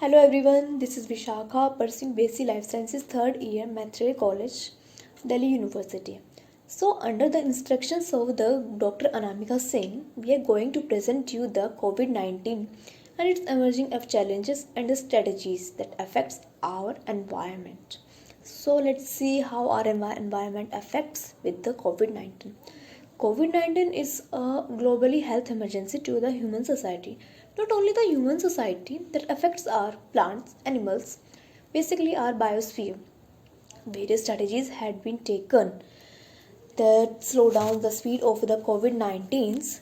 Hello everyone, this is Vishakha pursuing BSc Life Sciences third year Maitreya College, Delhi University. So under the instructions of the Dr. Anamika Singh, we are going to present you the COVID-19 and its emerging of challenges and the strategies that affects our environment. So let's see how our environment affects with the COVID-19. COVID-19 is a globally health emergency to the human society. Not only the human society that affects our plants, animals, basically our biosphere. Various strategies had been taken that slow down the speed of the COVID-19s,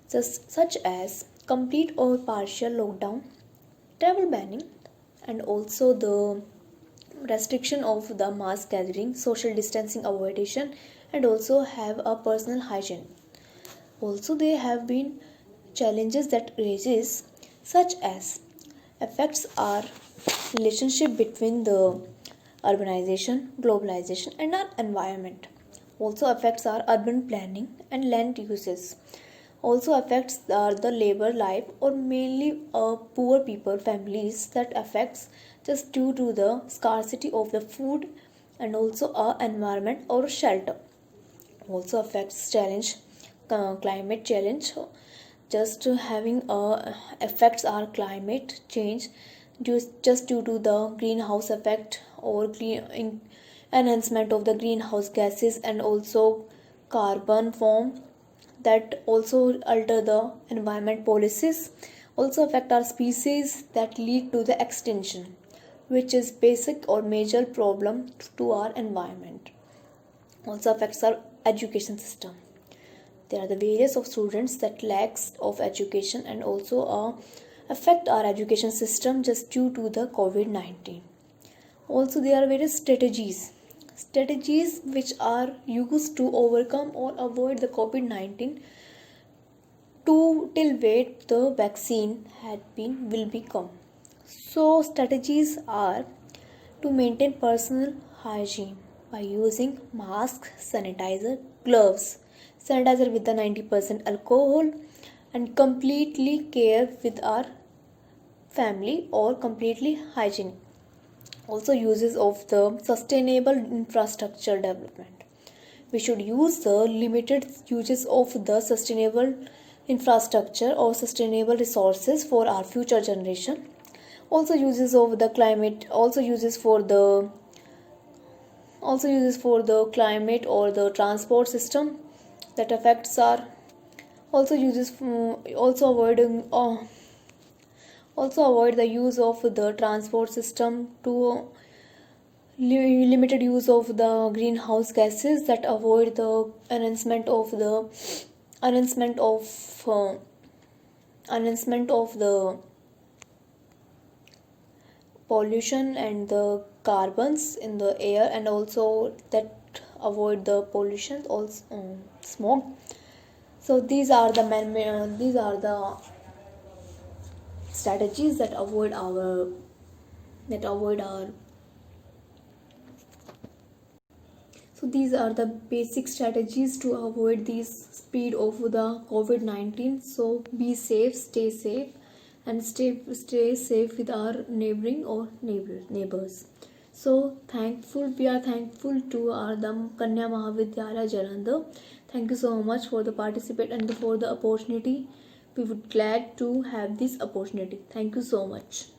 such as complete or partial lockdown, travel banning, and also the restriction of the mass gathering, social distancing avoidation, and also have a personal hygiene. Also, there have been challenges that raises, such as affects our relationship between the urbanization, globalization, and our environment. Also affects our urban planning and land uses. Also affects the labor life or mainly poor people families that affects just due to the scarcity of the food and also our environment or shelter. Also affects challenge climate challenge, just having affects our climate change just due to the greenhouse effect or enhancement of the greenhouse gases and also carbon form that also alter the environment policies, also affect our species that lead to the extinction, which is basic or major problem to our environment. Also affects our education system. There are the various of students that lacks of education and also affect our education system just due to the COVID-19. Also there are various strategies which are used to overcome or avoid the COVID-19 to till wait the vaccine will become. So strategies are to maintain personal hygiene by using mask, sanitizer, gloves, sanitizer with the 90% alcohol, and completely care with our family or completely hygiene. Also uses of the sustainable infrastructure development. We should use the limited uses of the sustainable infrastructure or sustainable resources for our future generation. Also uses of the climate, also uses for the climate or the transport system that affects our, also uses also avoiding also avoid the use of the transport system to limited use of the greenhouse gases that avoid the enhancement of the pollution and the carbons in the air, and also that avoid the pollution also smoke. So these are the strategies that avoid our so these are the basic strategies to avoid the speed of the COVID-19. So be safe, stay safe, and stay safe with our neighboring or neighbors. So we are thankful to our Kanya Mahavidyalaya Jalandhar. Thank you so much for the participate and for the opportunity. We would glad to have this opportunity. Thank you so much.